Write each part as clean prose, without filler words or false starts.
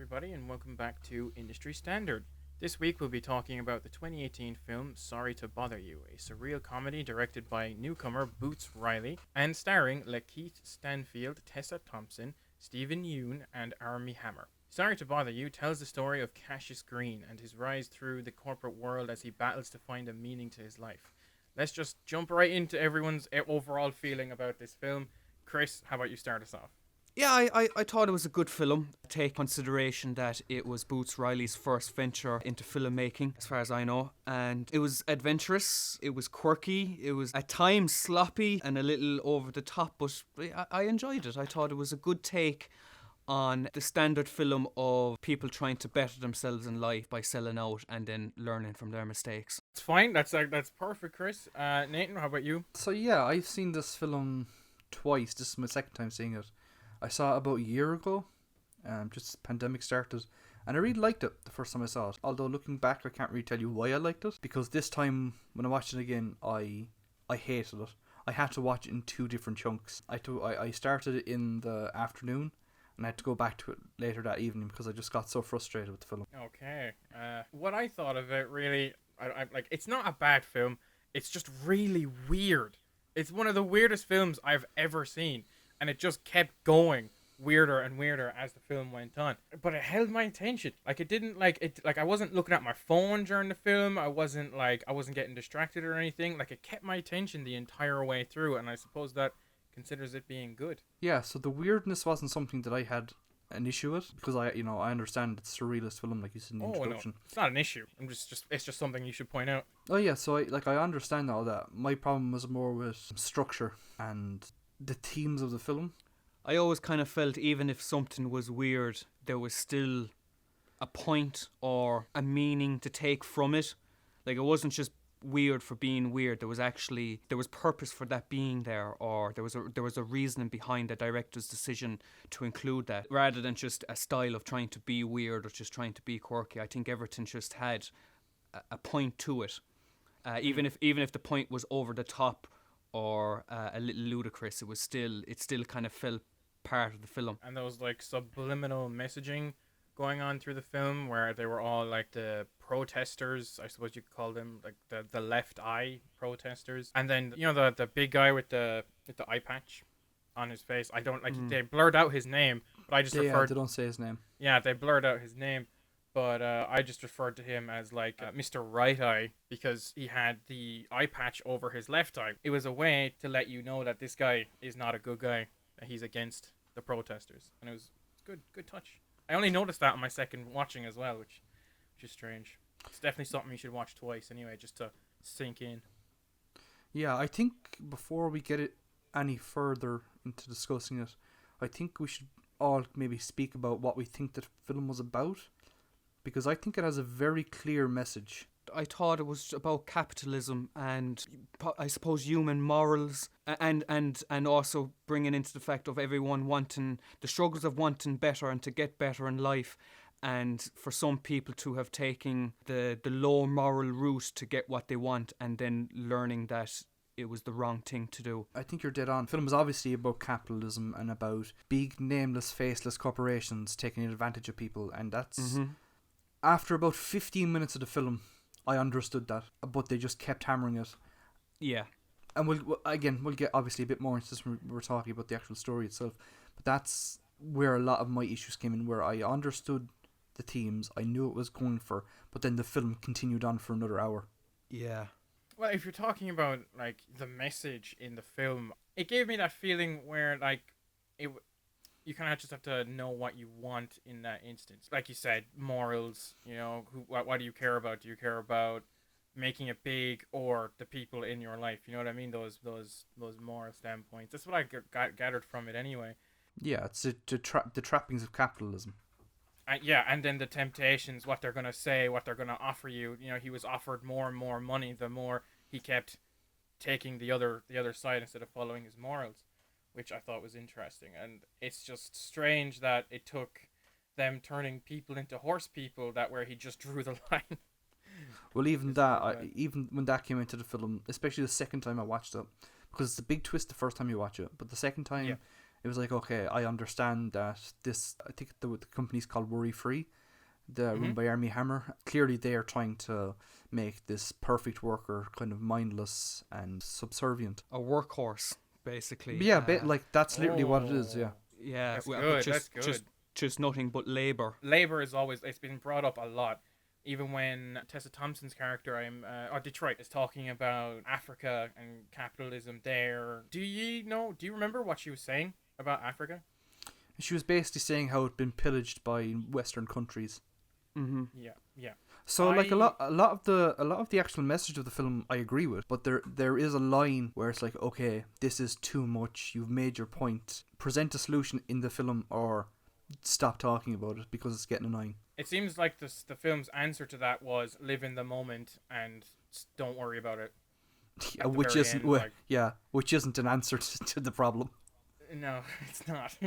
everybody, and welcome back to Industry Standard. This week we'll be talking about the 2018 film Sorry to Bother You, a surreal comedy directed by newcomer Boots Riley and starring Lakeith Stanfield, Tessa Thompson, Stephen Yeun, and Armie Hammer. Sorry to Bother You tells the story of Cassius Green and his rise through the corporate world as he battles to find a meaning to his life. Let's just jump right into everyone's overall feeling about this film. Chris, how about you start us off? Yeah, I thought it was a good film. Take consideration that it was Boots Riley's first venture into filmmaking, as far as I know. And it was adventurous, it was quirky, it was at times sloppy and a little over the top, but I enjoyed it. I thought it was a good take on the standard film of people trying to better themselves in life by selling out and then learning from their mistakes. It's fine, that's perfect, Chris. Nathan, how about you? So yeah, I've seen this film twice. This is my second time seeing it. I saw it about a year ago, just as the pandemic started, and I really liked it the first time I saw it. Although looking back, I can't really tell you why I liked it, because this time when I watched it again, I hated it. I had to watch it in two different chunks. I started it in the afternoon, and I had to go back to it later that evening because I just got so frustrated with the film. Okay. What I thought of it, really, I like, it's not a bad film. It's just really weird. It's one of the weirdest films I've ever seen. And it just kept going weirder and weirder as the film went on. But it held my attention. Like, it didn't, I wasn't looking at my phone during the film. I wasn't getting distracted or anything. Like, it kept my attention the entire way through. And I suppose that considers it being good. Yeah, so the weirdness wasn't something that I had an issue with, because I understand it's a surrealist film, like you said in the introduction. No, it's not an issue. It's just something you should point out. Oh yeah, so I understand all that. My problem was more with structure and the themes of the film. I always kind of felt even if something was weird, there was still a point or a meaning to take from it. Like, it wasn't just weird for being weird. There was purpose for that being there, or there was a reasoning behind the director's decision to include that, rather than just a style of trying to be weird or just trying to be quirky. I think everything just had a point to it, even if the point was over the top or a little ludicrous. It still kind of felt part of the film. And there was like subliminal messaging going on through the film where they were all like the protesters, I suppose you could call them, like the left eye protesters. And then, the big guy with the eye patch on his face. I don't like They blurred out his name, but I just referred. They don't say his name. Yeah, they blurred out his name. But I just referred to him as Mr. Right Eye because he had the eye patch over his left eye. It was a way to let you know that this guy is not a good guy, that he's against the protesters. And it was good touch. I only noticed that on my second watching as well, which is strange. It's definitely something you should watch twice anyway, just to sink in. Yeah, I think before we get it any further into discussing it, I think we should all maybe speak about what we think the film was about, because I think it has a very clear message. I thought it was about capitalism and, I suppose, human morals, and also bringing into the fact of everyone wanting, the struggles of wanting better and to get better in life, and for some people to have taken the low moral route to get what they want and then learning that it was the wrong thing to do. I think you're dead on. The film is obviously about capitalism and about big, nameless, faceless corporations taking advantage of people, and that's... Mm-hmm. After about 15 minutes of the film, I understood that, but they just kept hammering it. Yeah. And we'll get obviously a bit more into this when we're talking about the actual story itself, but that's where a lot of my issues came in, where I understood the themes, I knew it was going for, but then the film continued on for another hour. Yeah. Well, if you're talking about like the message in the film, it gave me that feeling where you kind of just have to know what you want in that instance. Like you said, morals, what do you care about? Do you care about making it big or the people in your life? You know what I mean? Those moral standpoints. That's what I gathered from it anyway. Yeah, it's the trappings of capitalism. And then the temptations, what they're going to say, what they're going to offer you. He was offered more and more money the more he kept taking the other side instead of following his morals, which I thought was interesting. And it's just strange that it took them turning people into horse people that where he just drew the line. Well, even when that came into the film, especially the second time I watched it, because it's a big twist the first time you watch it, but the second time it was like, okay, I understand that this. I think the company's called Worry Free, run by Armie Hammer. Clearly, they are trying to make this perfect worker kind of mindless and subservient. A workhorse, basically. But yeah, like that's literally what it is. Yeah. Yeah, That's well, good. but just, That's good. just nothing but labor. Labor is always, it's been brought up a lot. Even when Tessa Thompson's character, Detroit, is talking about Africa and capitalism there. Do you remember what she was saying about Africa? She was basically saying how it'd been pillaged by Western countries. Mm-hmm. Yeah. So like a lot of the actual message of the film I agree with, but there is a line where it's like, okay, this is too much. You've made your point. Present a solution in the film, or stop talking about it because it's getting annoying. It seems like the film's answer to that was live in the moment and don't worry about it. Yeah, which isn't which isn't an answer to the problem. No, it's not.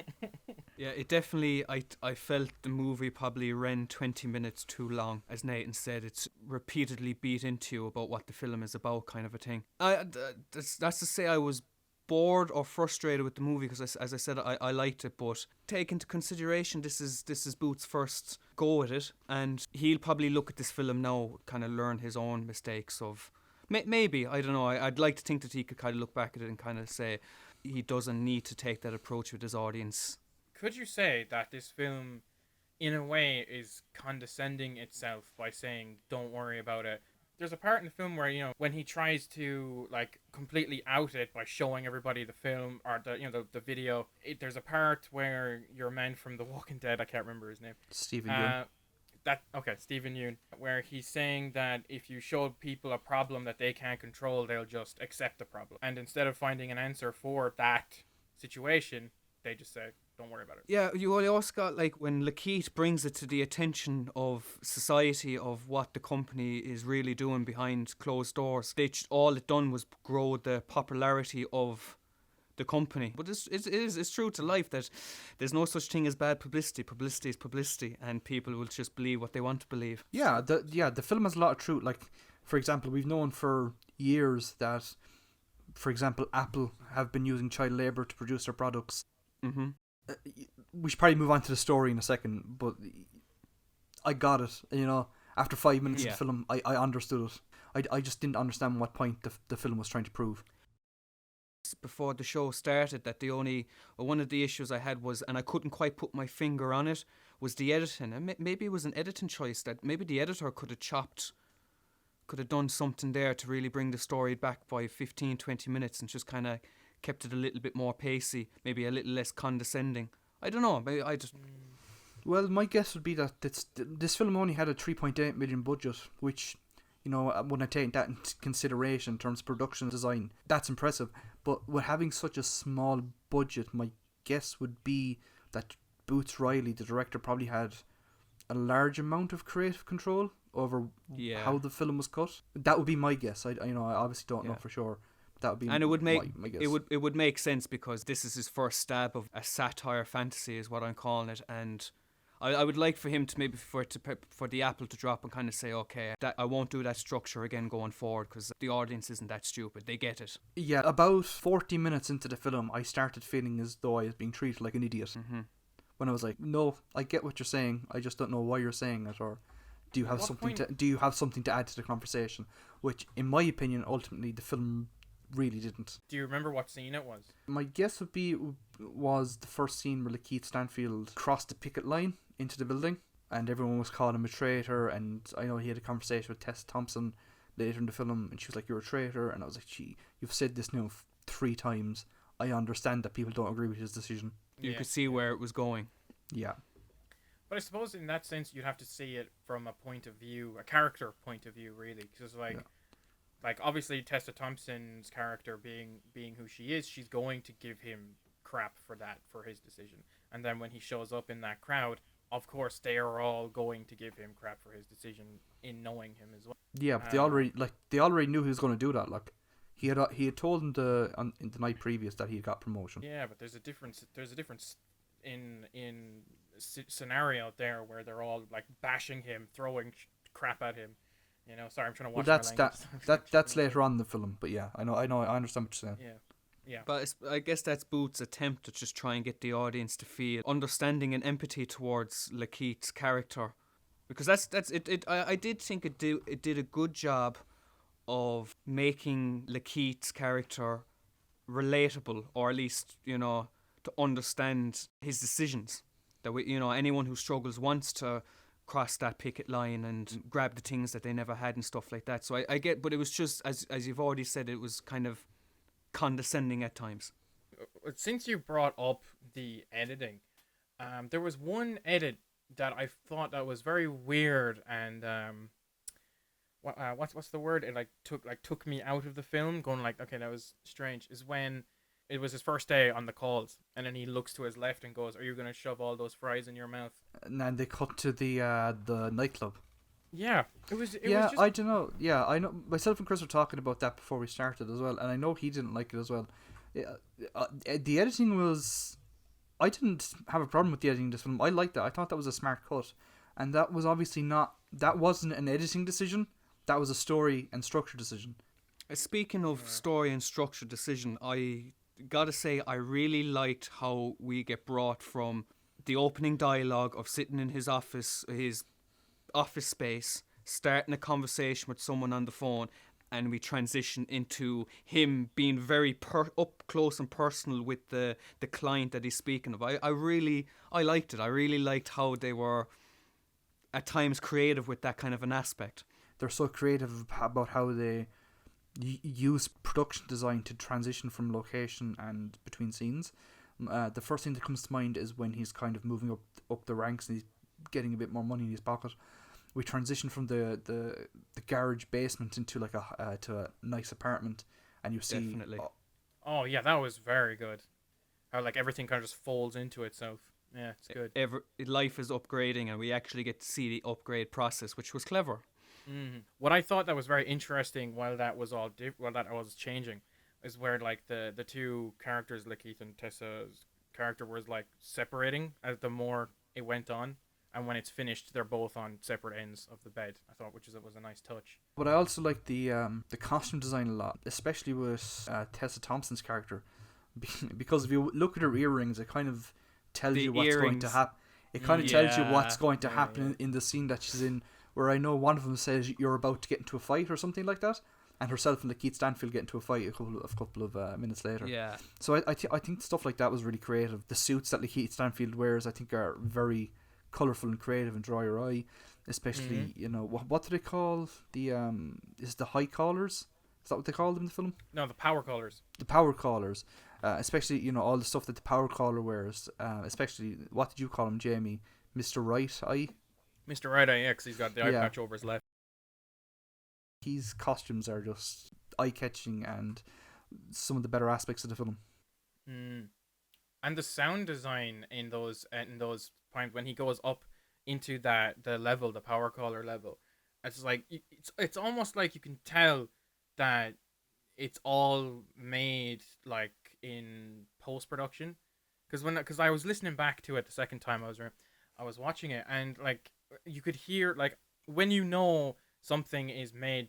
Yeah, it definitely, I felt the movie probably ran 20 minutes too long. As Nathan said, it's repeatedly beat into you about what the film is about, kind of a thing. That's to say I was bored or frustrated with the movie because, as I said, I liked it, but take into consideration this is Booth's first go at it, and he'll probably look at this film now, kind of learn his own mistakes of... Maybe, I don't know, I'd like to think that he could kind of look back at it and kind of say he doesn't need to take that approach with his audience. Could you say that this film, in a way, is condescending itself by saying, don't worry about it? There's a part in the film where, when he tries to, completely out it by showing everybody the film, or the video, there's a part where your man from The Walking Dead, I can't remember his name. Stephen Yeun. Stephen Yeun, where he's saying that if you show people a problem that they can't control, they'll just accept the problem. And instead of finding an answer for that situation, they just say, don't worry about it. Yeah, you also got, when Lakeith brings it to the attention of society of what the company is really doing behind closed doors, all it done was grow the popularity of the company. But it's true to life that there's no such thing as bad publicity. Publicity is publicity, and people will just believe what they want to believe. Yeah, the film has a lot of truth. Like, for example, we've known for years that, for example, Apple have been using child labour to produce their products. Mm-hmm. We should probably move on to the story in a second, but I got it. After 5 minutes of the film, I understood it. I just didn't understand what point the film was trying to prove. Before the show started, that one of the issues I had was, and I couldn't quite put my finger on it, was the editing. And maybe it was an editing choice that maybe the editor could have done something there to really bring the story back by 15-20 minutes and just kind of kept it a little bit more pacey, maybe a little less condescending. I don't know. Maybe I just... Well, my guess would be that this film only had a 3.8 million budget, which, when I take that into consideration in terms of production design, that's impressive. But with having such a small budget, my guess would be that Boots Riley, the director, probably had a large amount of creative control over how the film was cut. That would be my guess. I obviously don't know for sure. That would be, and it would make my guess. It would make sense because this is his first stab of a satire fantasy, is what I'm calling it, and I would like for him to maybe for the apple to drop and kind of say, okay, that I won't do that structure again going forward because the audience isn't that stupid. They get it. Yeah, about 40 minutes into the film, I started feeling as though I was being treated like an idiot. Mm-hmm. When I was like, no, I get what you're saying. I just don't know why you're saying it, or do you have something to add to the conversation? Which, in my opinion, ultimately the film really didn't. Do you remember what scene it was? My guess would be was the first scene where Lakeith Stanfield crossed the picket line into the building, and everyone was calling him a traitor. And I know he had a conversation with Tessa Thompson later in the film, and she was like, "You're a traitor," and I was like, "Gee, you've said this now 3 times. I understand that people don't agree with his decision." You could see where it was going. Yeah. But I suppose in that sense, you'd have to see it from a point of view, a character point of view, really, because obviously Tessa Thompson's character being who she is, she's going to give him crap for his decision. And then when he shows up in that crowd, of course they are all going to give him crap for his decision in knowing him as well. Yeah, but they already knew he was going to do that. Like he had told him in the night previous that he had got promotion. Yeah, but there's a difference in scenario there where they're all like bashing him, throwing crap at him. Sorry, I'm trying to watch. Well, that's later on in the film, but yeah, I know, I understand what you're saying. Yeah. But I guess that's Booth's attempt to just try and get the audience to feel understanding and empathy towards Lakeith's character, because that's it. I did think it did a good job of making Lakeith's character relatable, or at least to understand his decisions. That anyone who struggles wants to cross that picket line and grab the things that they never had and stuff like that. So I get, but it was just as you've already said, it was kind of condescending at times. Since you brought up the editing, there was one edit that I thought that was very weird, and what's the word? It took me out of the film, going like, okay, that was strange. Is when it was his first day on the calls, and then he looks to his left and goes, "Are you gonna shove all those fries in your mouth?" And then they cut to the nightclub. Yeah, it was. I don't know. Yeah, I know. Myself and Chris were talking about that before we started as well, and I know he didn't like it as well. Yeah, the editing was. I didn't have a problem with the editing of this film. I liked it. I thought that was a smart cut, and that was obviously not. That wasn't an editing decision. That was a story and structure decision. Speaking of story and structure decision, I gotta say I really liked how we get brought from the opening dialogue of sitting in his office space, starting a conversation with someone on the phone, and we transition into him being very up close and personal with the client that he's speaking of. I liked it. I really liked how they were at times creative with that kind of an aspect. They're so creative about how they use production design to transition from location and between scenes. The first thing that comes to mind is when he's kind of moving up the ranks and he's getting a bit more money in his pocket. We transition from the garage basement into like to a nice apartment, and you see. Definitely. Oh yeah, that was very good. How like everything kind of just folds into itself. Yeah, it's good. Life is upgrading, and we actually get to see the upgrade process, which was clever. Mm-hmm. What I thought that was very interesting while that was changing, is where like the two characters, Lakeith and Tessa's character, was like separating as the more it went on, and when it's finished, they're both on separate ends of the bed. I thought, was a nice touch. But I also like the costume design a lot, especially with Tessa Thompson's character, because if you look at her earrings, it kind of tells you what's going to happen. It kind of tells you what's going to happen in the scene that she's in. Where I know one of them says you're about to get into a fight or something like that, and herself and Lakeith Stanfield get into a fight a couple of minutes later. Yeah. So I think stuff like that was really creative. The suits that Lakeith Stanfield wears, I think, are very colourful and creative and draw your eye. Especially, what do they call the is the high collars? Is that what they call them in the film? No, the power collars. The power collars. Especially, all the stuff that the power collar wears. Especially, what did you call him, Jamie? Mr. Right Eye? Mr. Right Eye, yeah, because he's got the eye patch over his left. His costumes are just eye-catching and some of the better aspects of the film. And the sound design in those points when he goes up into the power collar level, it's like it's almost like you can tell that it's all made like in post-production, because I was listening back to it the second time I was watching it, and like you could hear, like, when something is made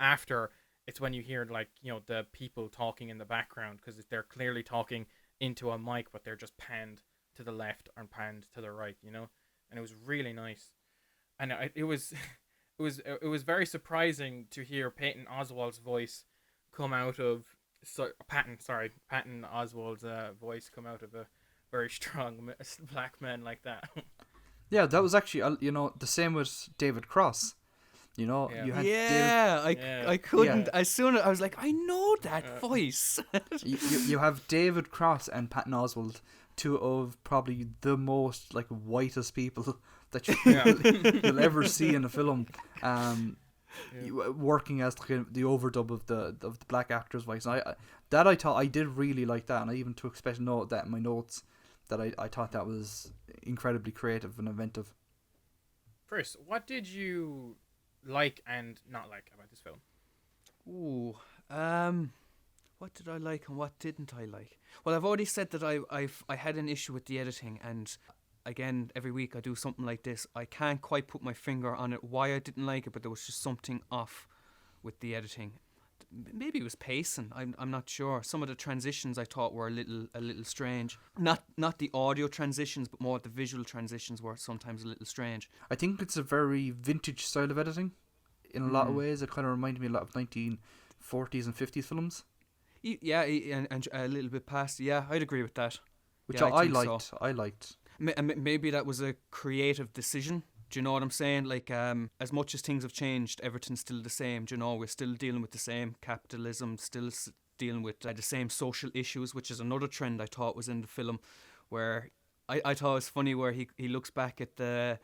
after, it's when you hear like the people talking in the background, because they're clearly talking into a mic, but they're just panned to the left or panned to the right, and it was really nice. And it was very surprising to hear Patton Oswalt's voice come out of Patton Oswalt's voice come out of a very strong black man like that. Yeah, that was actually the same with David Cross. You had David, I couldn't. As soon as I was like, I know that voice. you have David Cross and Patton Oswalt, two of probably the most like whitest people that you'll ever see in a film. Working as the overdub of the black actor's voice. And I thought I did really like that, and I even took special note of that in my notes, that I thought that was incredibly creative and inventive. Chris, what did you like and not like about this film? What did I like and what didn't I like? Well, I've already said that I had an issue with the editing, and again, every week I do something like this. I can't quite put my finger on it why I didn't like it, but there was just something off with the editing. maybe it was pacing. I'm not sure. Some of the transitions I thought were a little strange. Not the audio transitions, but more the visual transitions were sometimes a little strange. I think it's a very vintage style of editing. In a lot of ways, it kind of reminded me a lot of 1940s and 50s films. Yeah, and a little bit past. Yeah, I'd agree with that. Which Yeah, I think liked. so. I liked. Maybe that was a creative decision. Do you know what I'm saying? Like, as much as things have changed, everything's still the same. Do you know, we're still dealing with the same capitalism, still dealing with the same social issues, which is another trend I thought was in the film, where I thought it was funny where he looks back at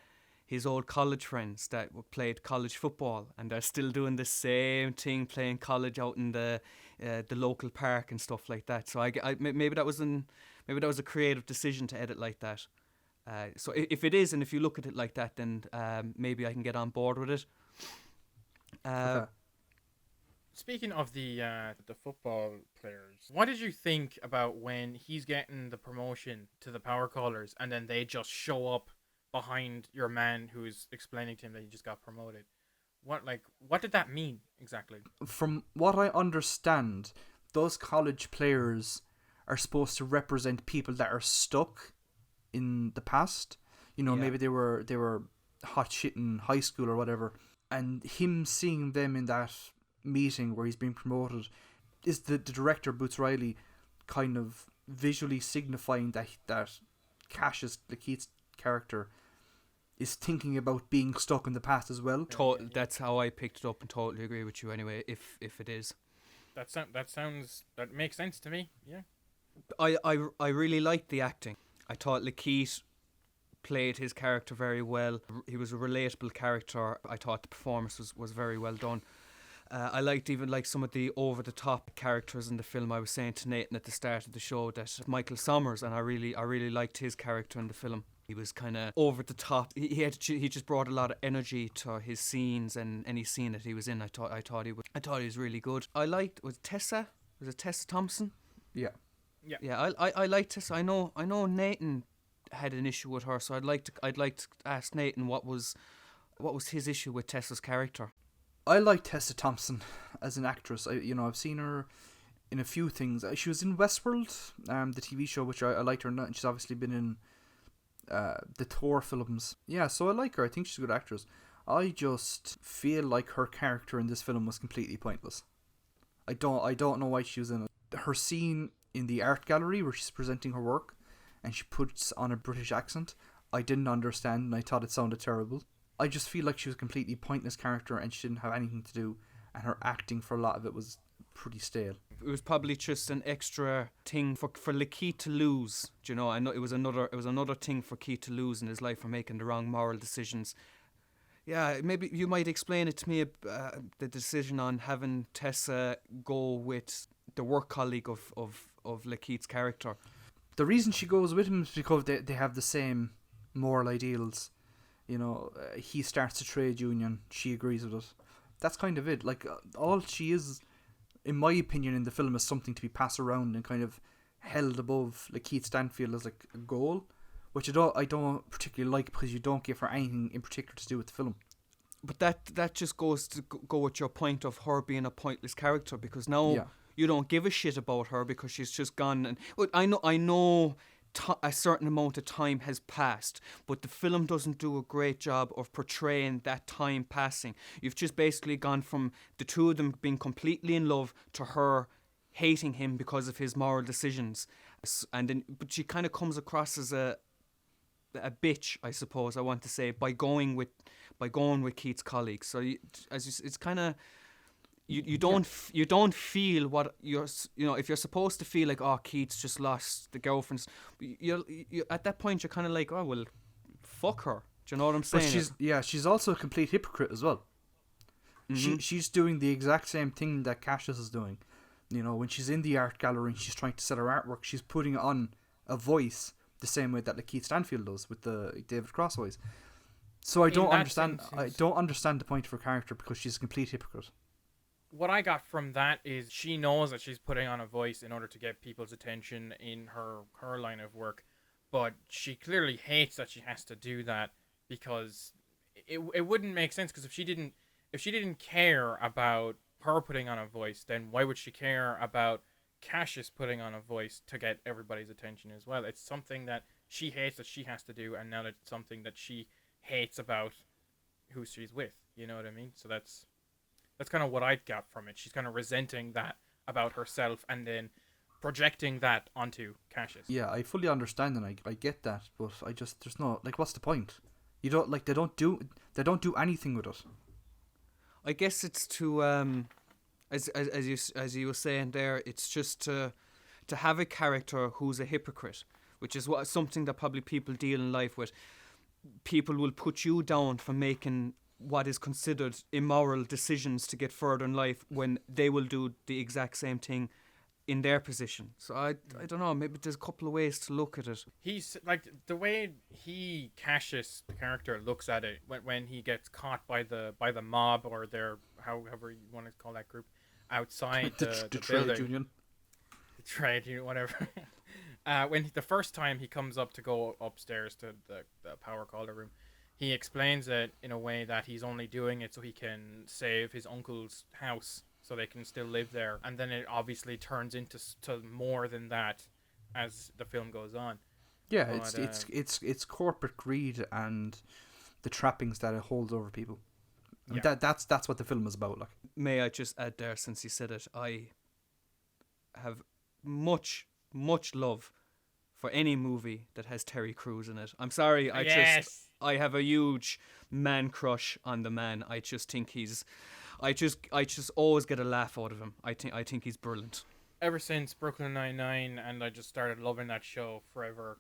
his old college friends that played college football, and they're still doing the same thing, playing college out in the local park and stuff like that. So maybe that was a creative decision to edit like that. So if it is, and if you look at it like that, then maybe I can get on board with it. Okay. Speaking of the football players, what did you think about when he's getting the promotion to the power callers and then they just show up behind your man who's explaining to him that he just got promoted? What did that mean exactly? From what I understand, those college players are supposed to represent people that are stuck in the past. You know, Yeah. maybe they were hot shit in high school or whatever, and him seeing them in that meeting where he's being promoted is the director Boots Riley kind of visually signifying that Cassius, Lakeith's character, is thinking about being stuck in the past as well. That's how I picked it up, and totally agree with you anyway, if it is. That makes sense to me. Yeah. I really liked the acting. I thought Lakeith played his character very well. He was a relatable character. I thought the performance was very well done. I liked even some of the over-the-top characters in the film. I was saying to Nathan at the start of the show that Michael Sommers, and I really liked his character in the film. He was kind of over the top. He just brought a lot of energy to his scenes and any scene that he was in. I thought he was really good. I liked was it Tessa Thompson? Yeah. Yeah, I liked Tessa. I know Nathan had an issue with her, so I'd like to ask Nathan what was his issue with Tessa's character. I like Tessa Thompson as an actress. I've seen her in a few things. She was in Westworld, the TV show, which I liked her, and she's obviously been in the Thor films. Yeah, so I like her. I think she's a good actress. I just feel like her character in this film was completely pointless. I don't know why she was in it. Her scene in the art gallery where she's presenting her work and she puts on a British accent, I didn't understand and I thought it sounded terrible. I just feel like she was a completely pointless character and she didn't have anything to do, and her acting for a lot of it was pretty stale. It was probably just an extra thing for Lakeith to lose. Do you know? I know it was another thing for Keith to lose in his life for making the wrong moral decisions. Yeah, maybe you might explain it to me, the decision on having Tessa go with the work colleague of Lakeith's character. The reason she goes with him is because they have the same moral ideals. He starts a trade union, she agrees with it. That's kind of it. All she is, in my opinion, in the film is something to be passed around and kind of held above Lakeith Stanfield as a goal, which I don't particularly like because you don't give her anything in particular to do with the film. But that just goes to go with your point of her being a pointless character, because now you don't give a shit about her because she's just gone. And I know a certain amount of time has passed, but the film doesn't do a great job of portraying that time passing. You've just basically gone from the two of them being completely in love to her hating him because of his moral decisions, but she kind of comes across as a bitch, I suppose I want to say, by going with Keith's colleagues. So it's kind of you don't feel what if you're supposed to feel like, oh, Keith's just lost the girlfriend, you at that point you're kind of like, oh well, fuck her. Do you know what I'm saying? But she's also a complete hypocrite as well. Mm-hmm. She's doing the exact same thing that Cassius is doing. When she's in the art gallery and she's trying to sell her artwork, she's putting on a voice the same way that Lakeith Stanfield does with the David Cross voice. So I don't understand the point of her character because she's a complete hypocrite. What I got from that is she knows that she's putting on a voice in order to get people's attention in her line of work, but she clearly hates that she has to do that because it wouldn't make sense, because if she didn't care about her putting on a voice, then why would she care about Cassius putting on a voice to get everybody's attention as well? It's something that she hates that she has to do, and now it's something that she hates about who she's with. You know what I mean? So that's kind of what I got from it. She's kind of resenting that about herself, and then projecting that onto Cassius. Yeah, I fully understand and I get that, but there's no, like, what's the point? You don't, like, they don't do anything with it. I guess it's to as you were saying there, it's just to have a character who's a hypocrite, which is something that probably people deal in life with. People will put you down for making what is considered immoral decisions to get further in life when they will do the exact same thing in their position. So I don't know, maybe there's a couple of ways to look at it. He's like the way Cassius, the character, looks at it when he gets caught by the mob, or their, however you want to call that group, outside the trade building. union. The trade union, whatever. When the first time he comes up to go upstairs to the power caller room, he explains it in a way that he's only doing it so he can save his uncle's house, so they can still live there. And then it obviously turns into more than that as the film goes on. Yeah, but, it's corporate greed and the trappings that it holds over people. I mean, Yeah. that's what the film is about. Like, May I just add there, since you said it, I have much love for any movie that has Terry Crews in it. I'm sorry, I have a huge man crush on the man. I just think I just always get a laugh out of him. I think he's brilliant. Ever since Brooklyn Nine-Nine, and I just started loving that show forever,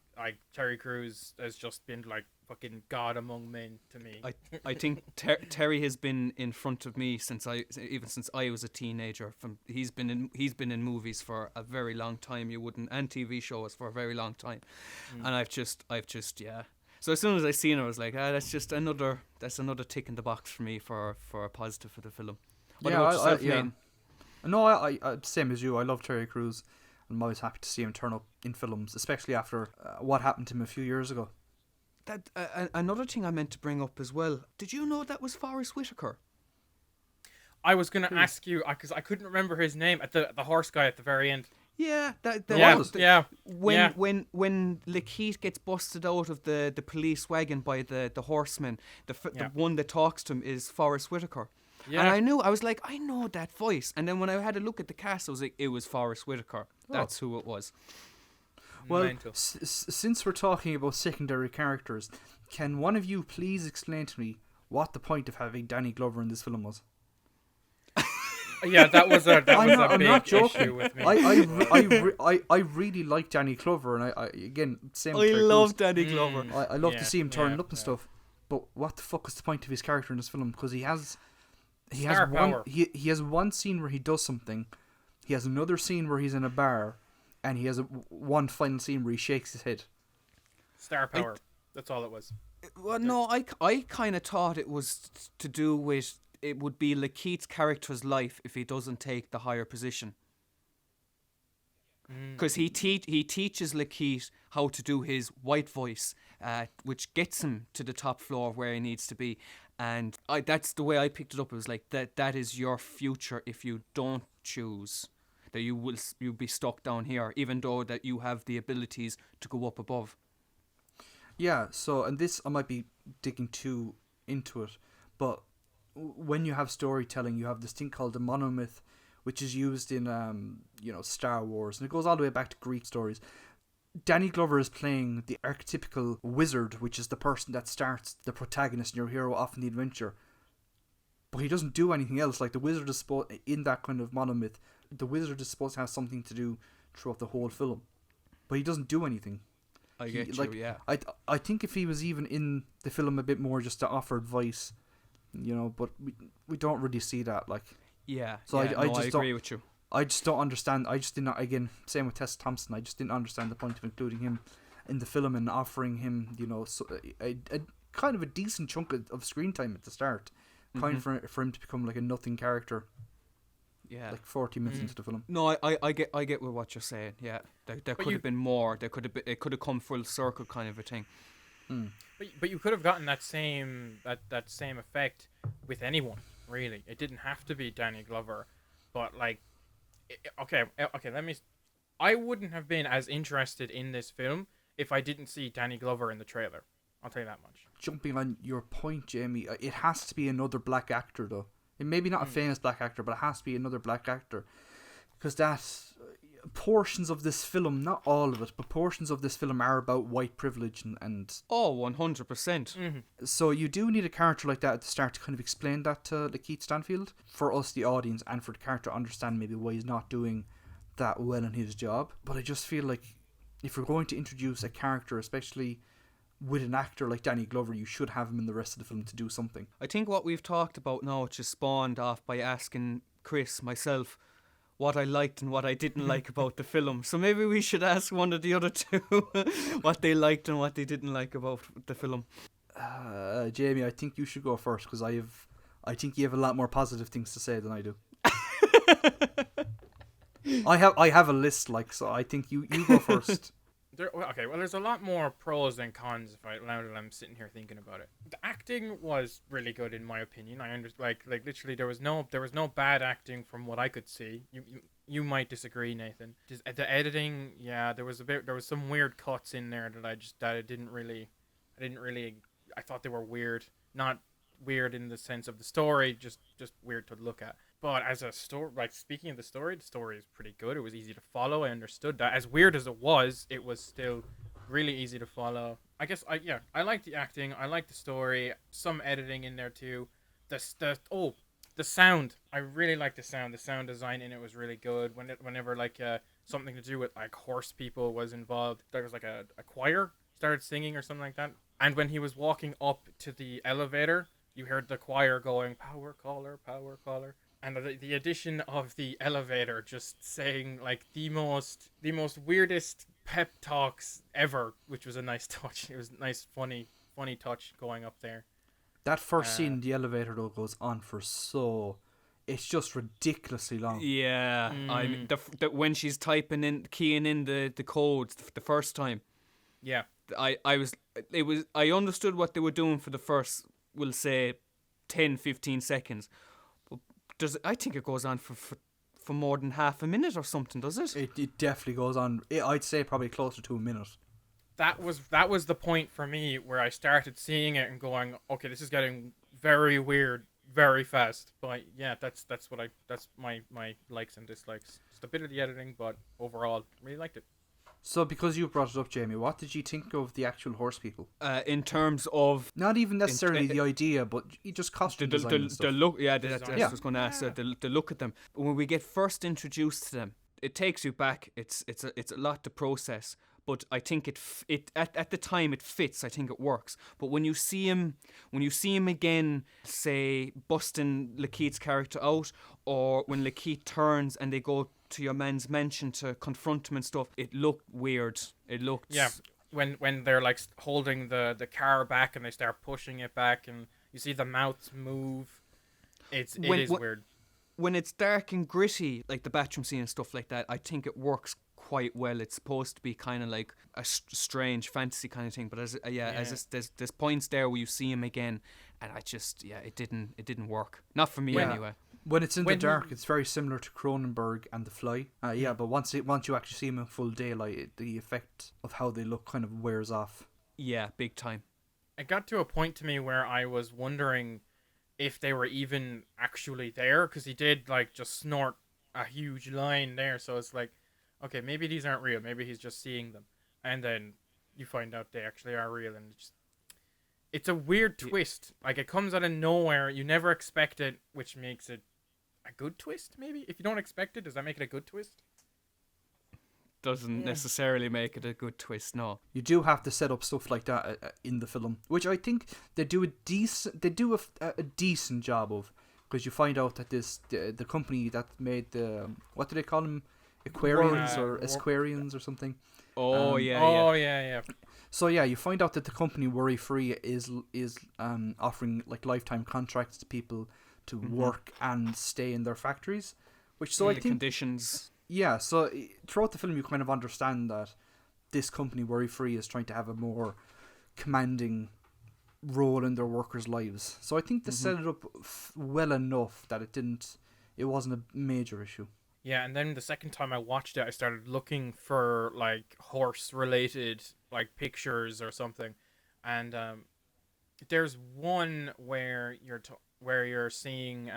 Terry Crews has just been like fucking God among men to me. I think Terry has been in front of me since I was a teenager. He's been in movies for a very long time. And TV shows for a very long time, and I've just yeah. So as soon as I seen it, I was like, that's another tick in the box for me for a positive for the film. What about yourself, Ian? No, I same as you. I love Terry Crews. I'm always happy to see him turn up in films, especially after what happened to him a few years ago. That another thing I meant to bring up as well. Did you know that was Forrest Whitaker? I was gonna ask you because I couldn't remember his name at the horse guy at the very end. Yeah, When Lakeith gets busted out of the police wagon by the horseman, the one that talks to him is Forrest Whitaker. Yeah. And I was like, I know that voice. And then when I had a look at the cast, I was like, it was Forrest Whitaker. That's who it was. Well, since we're talking about secondary characters, can one of you please explain to me what the point of having Danny Glover in this film was? Yeah, that was a I'm big not joking. issue with me. I really like Danny Glover, and I again, same. I love Danny Glover. I love to see him turning up and stuff. But what the fuck is the point of his character in this film? Because he has one scene where he does something, he has another scene where he's in a bar, and he has one final scene where he shakes his head. Star power. That's all it was. Well, no, I kind of thought it was to do with it would be Lakeith's character's life if he doesn't take the higher position. Because he teaches Lakeith how to do his white voice, which gets him to the top floor where he needs to be. And that's the way I picked it up. It was like that is your future if you don't choose. That you'll be stuck down here, even though that you have the abilities to go up above. Yeah, so, and this, I might be digging too into it, but when you have storytelling, you have this thing called the monomyth, which is used in, Star Wars, and it goes all the way back to Greek stories. Danny Glover is playing the archetypical wizard, which is the person that starts the protagonist and your hero off in the adventure. But he doesn't do anything else. Like, the wizard is in that kind of monomyth, the wizard is supposed to have something to do throughout the whole film. But he doesn't do anything. I get you, yeah. I think if he was even in the film a bit more just to offer advice, but we don't really see that, like. Yeah, so I agree with you. I just don't understand. I just did not, again, same with Tess Thompson, I just didn't understand the point of including him in the film and offering him, a kind of a decent chunk of screen time at the start, kind of for him to become like a nothing character. Yeah, like 40 minutes into the film. No, I get with what you're saying. Yeah, there could have been more. It could have come full circle, kind of a thing. But you could have gotten that same effect with anyone. really. It didn't have to be Danny Glover, but like, okay, I wouldn't have been as interested in this film if I didn't see Danny Glover in the trailer. I'll tell you that much. Jumping on your point, Jamie, it has to be another black actor, though. It may be not a famous black actor, but it has to be another black actor. Because portions of this film, not all of it, but portions of this film are about white privilege and Oh, 100%. so you do need a character like that at the start to kind of explain that to Lakeith Stanfield, for us, the audience, and for the character to understand maybe why he's not doing that well in his job. But I just feel like if you're going to introduce a character, especially with an actor like Danny Glover, you should have him in the rest of the film to do something. I think what we've talked about now just spawned off by asking Chris, myself, what I liked and what I didn't like about the film. So maybe we should ask one of the other two what they liked and what they didn't like about the film. Jamie, I think you should go first, because I think you have a lot more positive things to say than I do. I have a list, like, so I think you go first. There's a lot more pros than cons now that I'm sitting here thinking about it. The acting was really good in my opinion. I understand, like literally there was no bad acting from what I could see. You might disagree, Nathan. Just the editing, yeah, there was some weird cuts in there that I didn't really I thought they were weird. Not weird in the sense of the story, just weird to look at. But as a story, like, speaking of the story is pretty good. It was easy to follow. I understood that. As weird as it was still really easy to follow. I guess I like the acting. I like the story. Some editing in there too. The sound. I really like the sound. The sound design in it was really good. Whenever like something to do with like horse people was involved, there was like a choir started singing or something like that. And when he was walking up to the elevator, you heard the choir going, "Power caller, power caller." And the addition of the elevator just saying like the most weirdest pep talks ever, which was a nice touch. It was a nice, funny touch going up there. That first scene in the elevator, though, goes on for it's just ridiculously long. Yeah, I mean, when she's keying in the codes the first time. Yeah, I understood what they were doing for the first, we'll say, 10-15 seconds. I think it goes on for more than half a minute or something, does it? It definitely goes on. I'd say probably closer to a minute. That was the point for me where I started seeing it and going, okay, this is getting very weird very fast. But yeah, that's my likes and dislikes. Just a bit of the editing, but overall, really liked it. So, because you brought it up, Jamie, what did you think of the actual horse people? In terms of not even necessarily the idea, but just costume design and stuff. The look. Yeah, that's what I was going to ask. The look at them when we get first introduced to them, it takes you back. It's a lot to process. But I think it at the time it fits. I think it works. But when you see him again, say busting Lakeith's character out, or when Lakeith turns and they go to your man's mansion to confront him and stuff, it looked weird. It looked when they're like holding the car back and they start pushing it back and you see the mouths move. It is weird. When it's dark and gritty, like the bathroom scene and stuff like that, I think it works quite well. It's supposed to be kind of like a strange fantasy kind of thing, but as there's points there where you see him again, and it didn't work. Not for me anyway. When it's in the dark, it's very similar to Cronenberg and The Fly. But once you actually see them in full daylight, the effect of how they look kind of wears off. Yeah, big time. It got to a point to me where I was wondering if they were even actually there, because he did like just snort a huge line there. So it's like, okay, maybe these aren't real. Maybe he's just seeing them, and then you find out they actually are real, and it's a weird twist. Like, it comes out of nowhere. You never expect it, which makes it a good twist, maybe? If you don't expect it, does that make it a good twist? Doesn't necessarily make it a good twist, no. You do have to set up stuff like that in the film, which I think they do a decent job of, because you find out that the company that made the, what do they call them? Aquarians or Esquarians or something. Yeah. So yeah, you find out that the company Worry Free is offering like lifetime contracts to people to work and stay in their factories, which I think conditions. Yeah, so throughout the film you kind of understand that this company Worry Free is trying to have a more commanding role in their workers' lives. So I think they set it up well enough that it wasn't a major issue. Yeah, and then the second time I watched it, I started looking for like horse-related like pictures or something, and there's one where you're seeing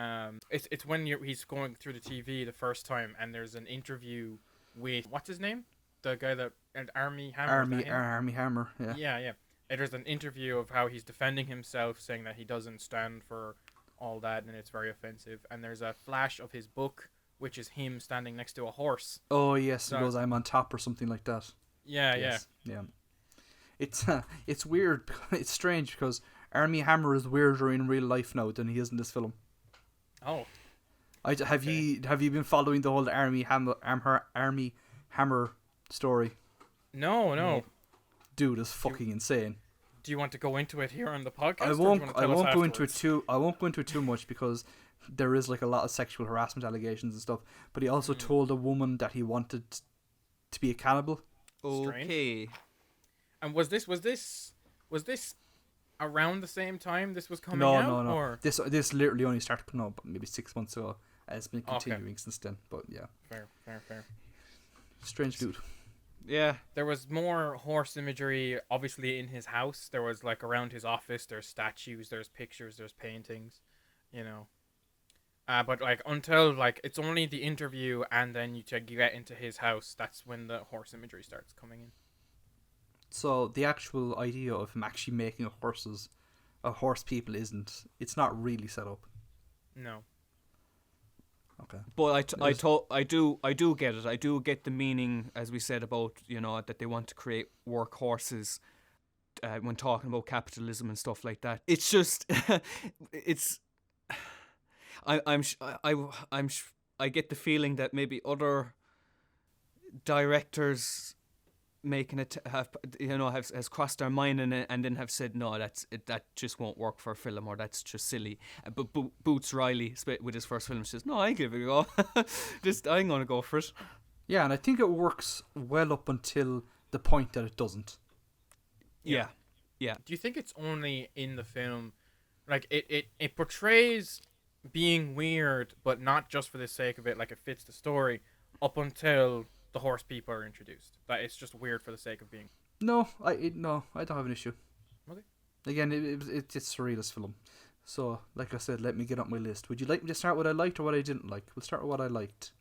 it's when he's going through the TV the first time, and there's an interview with what's his name, the guy that and Army Hammer. Army Hammer. Yeah. Yeah. And there's an interview of how he's defending himself, saying that he doesn't stand for all that, and it's very offensive. And there's a flash of his book, which is him standing next to a horse. Oh yes, he goes, "I'm on top" or something like that. Yeah. It's weird. It's strange because Army Hammer is weirder in real life now than he is in this film. Oh. Have you been following the whole Army Hammer story? No. Dude, it's fucking insane. Do you want to go into it here on the podcast? I won't go into it too much because there is like a lot of sexual harassment allegations and stuff. But he also told a woman that he wanted to be a cannibal. Okay. And was this around the same time this was coming out? No. Or? This literally only started coming out maybe 6 months ago. It's been continuing since then. But yeah. Fair. Strange dude. Yeah. There was more horse imagery, obviously, in his house. There was, like, around his office, there's statues, there's pictures, there's paintings, you know. But, like, until, like, it's only the interview and then you get into his house, that's when the horse imagery starts coming in. So, the actual idea of him actually making horse people it's not really set up. No. Okay. But I do get it. I do get the meaning, as we said, about, you know, that they want to create workhorses when talking about capitalism and stuff like that. It's just, I get the feeling that maybe other directors making it has crossed their mind and then have said no, that just won't work for a film, or that's just silly. But Boots Riley with his first film says no, I give it a go. I'm gonna go for it. Yeah, and I think it works well up until the point that it doesn't. Yeah. Do you think it's only in the film, like it portrays being weird, but not just for the sake of it, like it fits the story up until the horse people are introduced? That it's just weird for the sake of being. No, I don't have an issue. Okay. Again, it's a surrealist film. So, like I said, let me get up my list. Would you like me to start what I liked or what I didn't like? We'll start with what I liked.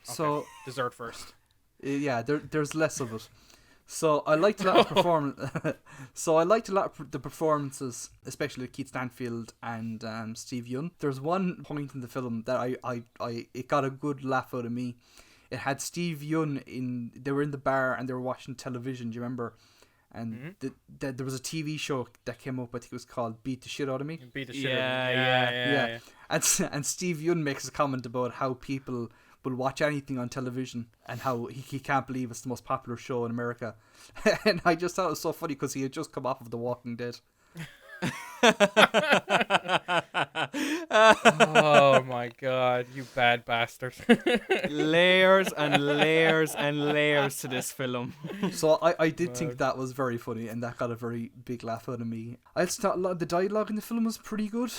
Okay. So dessert first. Yeah, there's less of it. So I liked a lot of the performances, especially Lakeith Stanfield and Steve Yeun. There's one point in the film that it got a good laugh out of me. It had Steve Yeun they were in the bar and they were watching television, do you remember? And there was a TV show that came up, I think it was called Beat the Shit Out of Me. Beat the shit out of me. Yeah. And Steve Yeun makes a comment about how people will watch anything on television and how he can't believe it's the most popular show in America. And I just thought it was so funny because he had just come off of The Walking Dead. Oh my god, you bad bastard. Layers and layers and layers to this film. So I did think that was very funny, and that got a very big laugh out of me. I just thought a lot of the dialogue in the film was pretty good,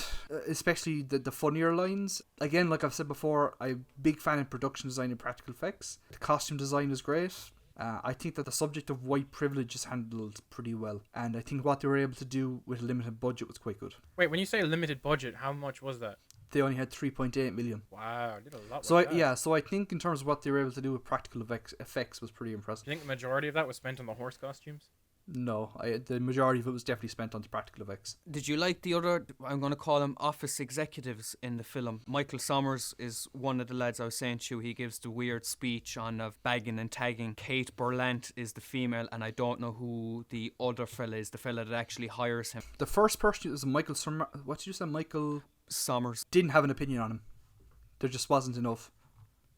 especially the funnier lines. Again, like I've said before, I'm a big fan of production design and practical effects. The costume design is great. I think that the subject of white privilege is handled pretty well, and I think what they were able to do with a limited budget was quite good. Wait, when you say limited budget, how much was that? They only had 3.8 million. Wow, did a lot. So I think in terms of what they were able to do with practical effects was pretty impressive. Do you think the majority of that was spent on the horse costumes? No, the majority of it was definitely spent on the practical effects. Did you like the other, I'm going to call them office executives in the film? Michael Sommers is one of the lads I was saying to you. He gives the weird speech on bagging and tagging. Kate Berlant is the female, and I don't know who the other fella is, the fella that actually hires him. The first person is Michael Sommers. What did you say? Michael Sommers. Didn't have an opinion on him. There just wasn't enough.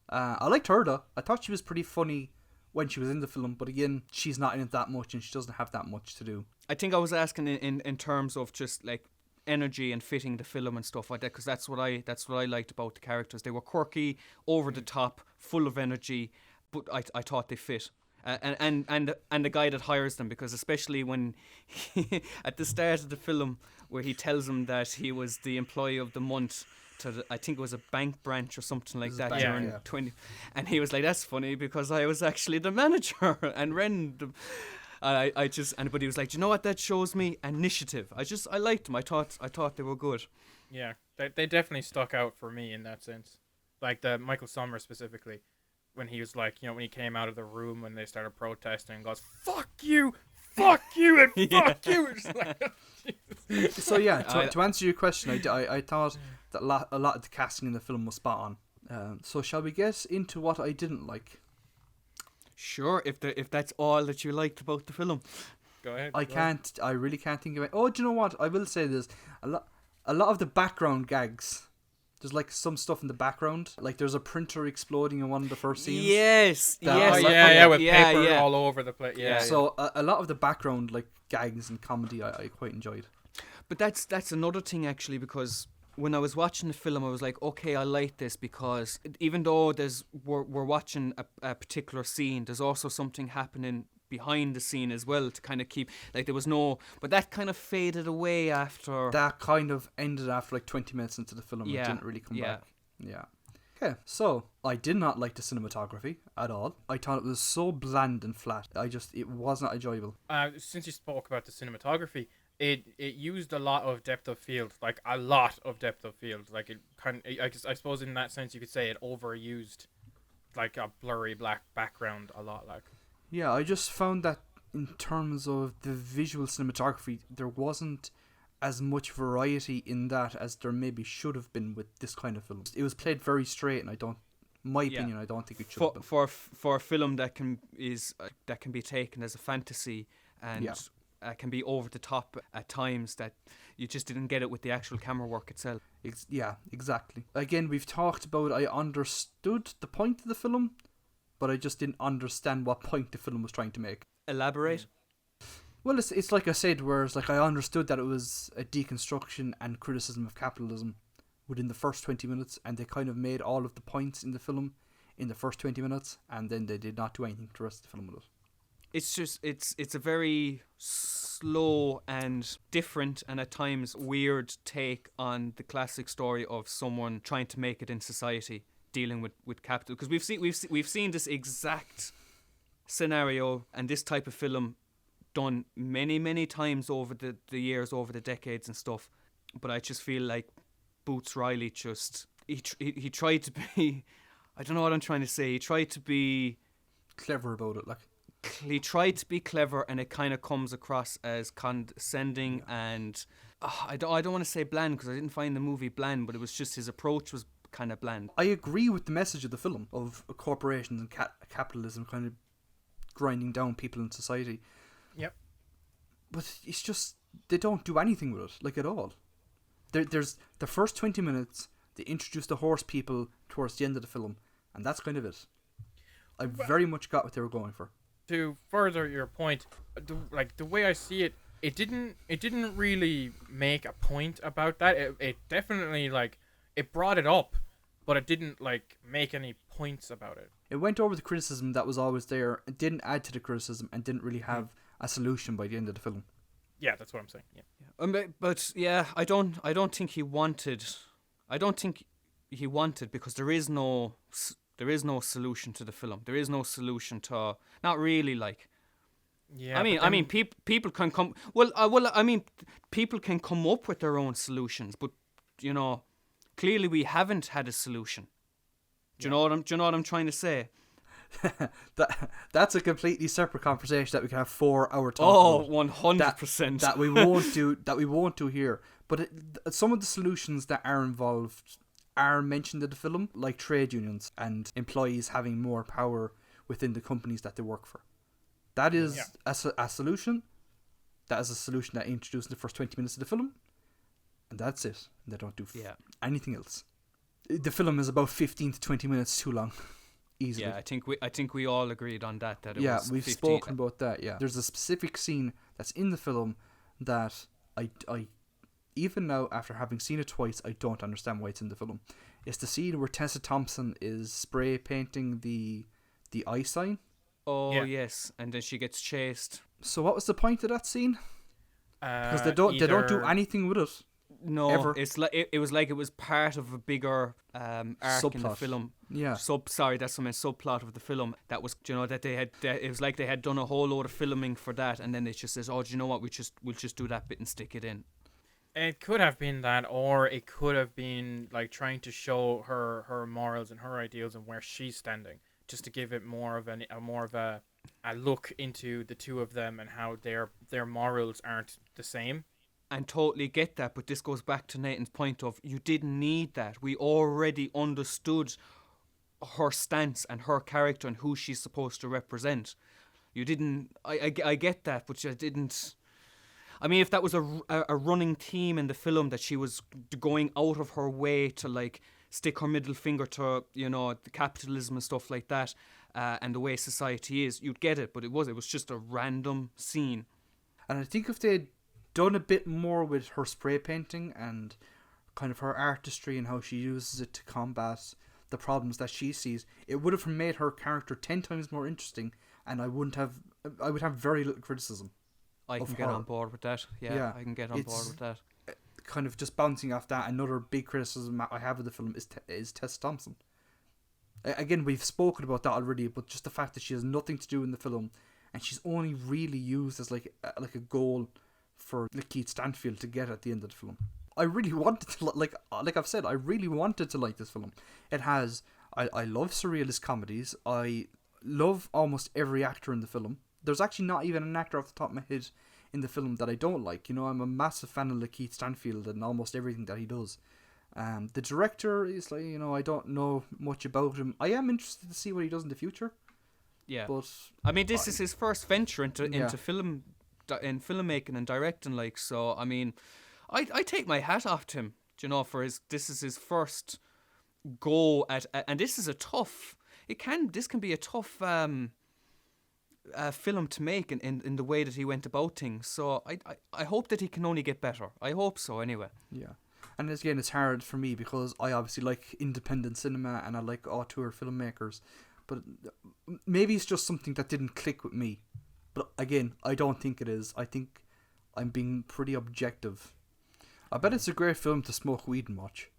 I liked her though. I thought she was pretty funny when she was in the film, but again, she's not in it that much and she doesn't have that much to do. I think I was asking in terms of just like energy and fitting the film and stuff like that, because that's what I liked about the characters. They were quirky, over the top, full of energy, but I thought they fit. and the guy that hires them, because especially when at the start of the film where he tells them that he was the employee of the month to I think it was a bank branch or something like that during 20, and he was like, that's funny because I was actually the manager and ran. But he was like, do you know what that shows me? Initiative. I liked them. I thought they were good. Yeah, they definitely stuck out for me in that sense. Like the Michael Sommer specifically, when he was like, when he came out of the room when they started protesting, and goes, fuck you, and fuck you. It's like, So yeah, to answer your question, I thought that a lot of the casting in the film was spot on. So shall we get into what I didn't like? Sure, if that's all that you liked about the film. Go ahead. I really can't think of it. Oh, do you know what? I will say this. A lot of the background gags. There's like some stuff in the background. Like there's a printer exploding in one of the first scenes. Yes. With paper all over the place. Yeah. So a lot of the background like gags and comedy I quite enjoyed. But that's another thing actually, because when I was watching the film, I was like, okay, I like this because even though we're watching a particular scene, there's also something happening behind the scene as well to kind of keep, like, there was no, but that kind of faded away after. That kind of ended after like 20 minutes into the film. It didn't really come back. Yeah. Okay, so I did not like the cinematography at all. I thought it was so bland and flat. It was not enjoyable. Since you spoke about the cinematography, It used a lot of depth of field, like a lot of depth of field. Like it kind of, I suppose in that sense you could say it overused, like a blurry black background a lot. Like, yeah, I just found that in terms of the visual cinematography, there wasn't as much variety in that as there maybe should have been with this kind of film. It was played very straight, and I don't think it should have been. For a film that can be taken as a fantasy and. Can be over the top at times, that you just didn't get it with the actual camera work itself. Yeah, exactly. Again, we've talked about I understood the point of the film, but I just didn't understand what point the film was trying to make. Elaborate? Well, it's like I said, whereas like I understood that it was a deconstruction and criticism of capitalism within the first 20 minutes, and they kind of made all of the points in the film in the first 20 minutes, and then they did not do anything to the rest of the film with it. It's just it's a very slow and different and at times weird take on the classic story of someone trying to make it in society, dealing with capital. Because we've seen this exact scenario and this type of film done many times over the years, over the decades and stuff. But I just feel like Boots Riley just he tried to be, I don't know what I'm trying to say. He tried to be clever about it, like. He tried to be clever, and it kind of comes across as condescending and I don't want to say bland, because I didn't find the movie bland, but it was just his approach was kind of bland. I agree with the message of the film of corporations and capitalism kind of grinding down people in society. Yep. But it's just they don't do anything with it, like at all. There's the first 20 minutes they introduce the horse people towards the end of the film, and that's kind of it. I very much got what they were going for. To further your point, the way I see it, it didn't really make a point about that. It definitely it brought it up, but it didn't make any points about it. It went over the criticism that was always there. It didn't add to the criticism and didn't really have a solution by the end of the film. Yeah, that's what I'm saying. Yeah. But yeah, I don't think he wanted. I don't think he wanted, because there is no solution to the film. There is no solution to, not really, like. Yeah. I mean, people can come. Well, I mean, people can come up with their own solutions, but clearly we haven't had a solution. Do you know what I'm trying to say? That's a completely separate conversation that we can have 4 hour talk. 100%. That we won't do here. But some of the solutions that are involved are mentioned in the film, like trade unions and employees having more power within the companies that they work for. That is a solution. That is a solution that introduced in the first 20 minutes of the film, and that's it. They don't do anything else. The film is about 15 to 20 minutes too long, easily. Yeah, I think we all agreed on that. We've 15. spoken about that. Yeah, there's a specific scene that's in the film that I even now, after having seen it twice, I don't understand why it's in the film. It's the scene where Tessa Thompson is spray painting the I sign Oh Yeah. yes, and then she gets chased. So what was the point of that scene? Because they don't do anything with it. No, Ever. it's like it was like it was part of a bigger arc in the Subplot. film. Yeah. Sorry, that's what I meant. Subplot of the film. That was, that they had. It was like they had done a whole load of filming for that, and then they just says, "Oh, do you know what? We'll just do that bit and stick it in." It could have been that, or it could have been like trying to show her morals and her ideals and where she's standing, just to give it more of a look into the two of them and how their morals aren't the same. And totally get that, but this goes back to Nathan's point of you didn't need that. We already understood her stance and her character and who she's supposed to represent. You didn't. I get that, but I didn't. I mean, if that was a running theme in the film, that she was going out of her way to like stick her middle finger to the capitalism and stuff like that, and the way society is, you'd get it. But it was just a random scene. And I think if they'd done a bit more with her spray painting and kind of her artistry and how she uses it to combat the problems that she sees, it would have made her character 10 times more interesting, and I would have very little criticism. I can get on board with that. Yeah, I can get on board with that. Kind of just bouncing off that, another big criticism I have of the film is Tess Thompson. Again, we've spoken about that already, but just the fact that she has nothing to do in the film, and she's only really used as like a goal for Lakeith Stanfield to get at the end of the film. I really wanted to like I've said, I really wanted to like this film. It has I love surrealist comedies. I love almost every actor in the film. There's actually not even an actor off the top of my head in the film that I don't like. I'm a massive fan of Lakeith Stanfield and almost everything that he does. The director is like, I don't know much about him. I am interested to see what he does in the future. Yeah, but I mean, this is his first venture into film, in filmmaking and directing. Like, so I mean, I take my hat off to him. This is his first go at, and this is a tough. This can be a tough film to make in the way that he went about things. So I hope that he can only get better. I hope so anyway. Yeah. And again, it's hard for me because I obviously like independent cinema and I like auteur filmmakers. But maybe it's just something that didn't click with me. But again, I don't think it is. I think I'm being pretty objective. I bet it's a great film to smoke weed and watch.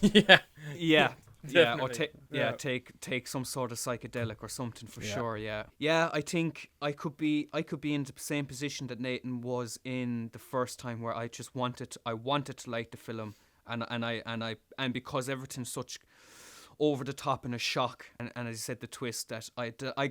Yeah. Yeah. Yeah, or Definitely. take some sort of psychedelic or something for sure. Yeah. I think I could be in the same position that Nathan was in the first time, where I wanted to like the film, and because everything's such over the top and a shock, and as you said, the twist that I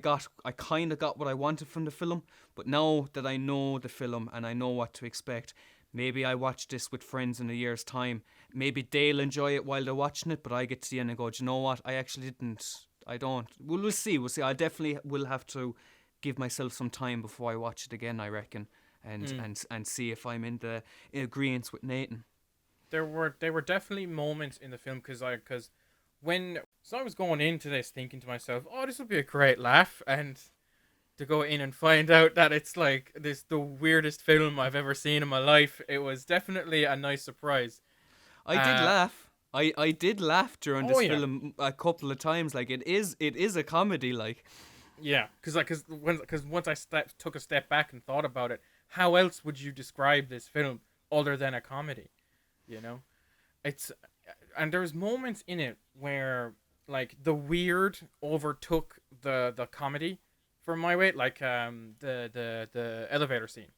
kind of got what I wanted from the film. But now that I know the film and I know what to expect, maybe I watch this with friends in a year's time. Maybe they'll enjoy it while they're watching it, but I get to the end and go, do you know what? I actually didn't. I don't. We'll see. I definitely will have to give myself some time before I watch it again, I reckon, and see if I'm in agreement with Nathan. There were definitely moments in the film because I was going into this thinking to myself, oh, this will be a great laugh, and to go in and find out that it's like the weirdest film I've ever seen in my life, it was definitely a nice surprise. I did laugh. I did laugh during this film a couple of times. Like, it is a comedy. Like, yeah, because once I took a step back and thought about it, how else would you describe this film other than a comedy? And there's moments in it where like the weird overtook the comedy for my weight, like the elevator scene,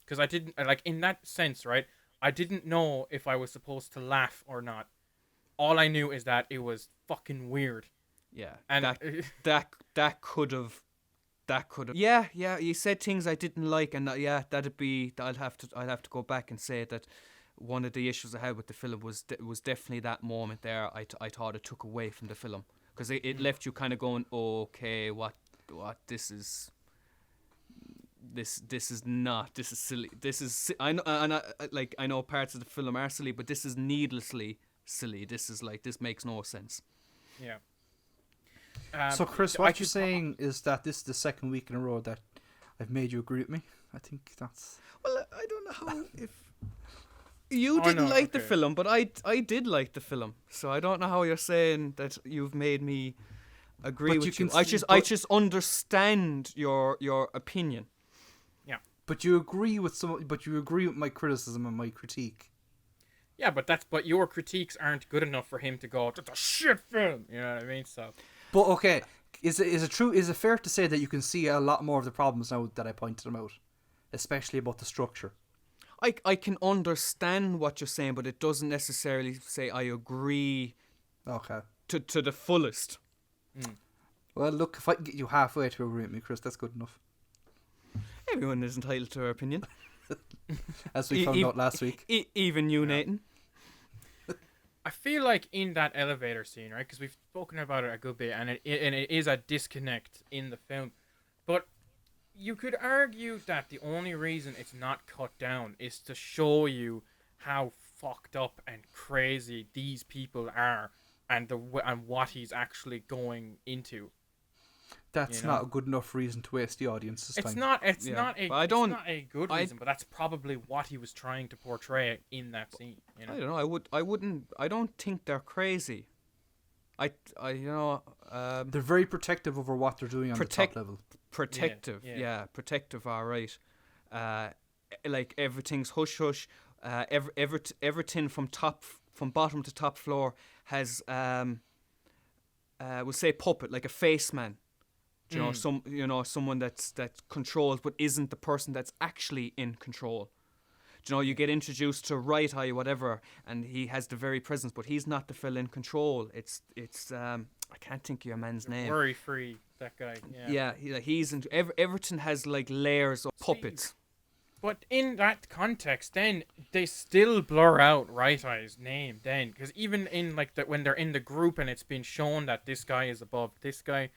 because I didn't like, in that sense, right? I didn't know if I was supposed to laugh or not. All I knew is that it was fucking weird. Yeah, and that could have. Yeah. You said things I didn't like, and that'd be. I'd have to go back and say that one of the issues I had with the film was definitely that moment there. I thought it took away from the film, because it left you kind of going, okay, what this is. This is not. This is silly. This is. I know, and I know parts of the film are silly, but this is needlessly silly. This makes no sense. Yeah. So Chris, what you're saying is that this is the second week in a row that I've made you agree with me. I think that's. Well, I don't know how if you didn't like the film, but I did like the film. So I don't know how you're saying that you've made me agree But with you you. can I just understand your opinion. But you agree with my criticism and my critique. Yeah, but your critiques aren't good enough for him to go, "It's a shit film." You know what I mean? So. But okay, is it true? Is it fair to say that you can see a lot more of the problems now that I pointed them out, especially about the structure? I can understand what you're saying, but it doesn't necessarily say I agree Okay. to the fullest. Well, look, if I can get you halfway to agree with me, Chris, that's good enough. Everyone is entitled to their opinion. As we found out last week. Even you, Nathan. I feel like in that elevator scene, right? Because we've spoken about it a good bit, and it is a disconnect in the film. But you could argue that the only reason it's not cut down is to show you how fucked up and crazy these people are, and what he's actually going into. That's not a good enough reason to waste the audience's time. It's not a good reason, but that's probably what he was trying to portray in that scene. You know? I don't know. I don't think they're crazy. They're very protective over what they're doing on the top level. Protective, protective. All right. Like everything's hush hush. Everything from bottom to top floor has we'll say puppet, like a face man. Someone that controls but isn't the person that's actually in control. You get introduced to Right Eye, whatever, and he has the very presence, but he's not the fella in control. It's I can't think of your man's name. Worry free, that guy. Yeah. He's in. Everton has like layers of puppets. But in that context, then they still blur out Right Eye's name. Then, because even in like when they're in the group and it's been shown that this guy is above this guy.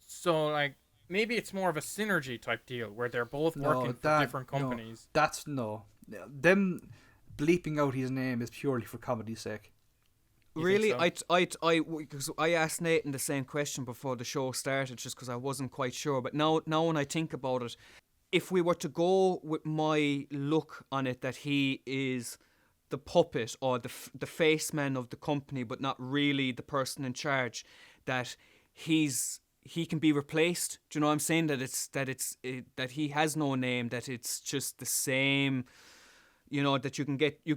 So, like, maybe it's more of a synergy type deal where they're both working for different companies. Them bleeping out his name is purely for comedy's sake. Really? So? Because I asked Nathan the same question before the show started just because I wasn't quite sure. But now when I think about it, if we were to go with my look on it that he is the puppet or the face man of the company but not really the person in charge, that he can be replaced. Do you know what I'm saying? That he has no name. That it's just the same. That you can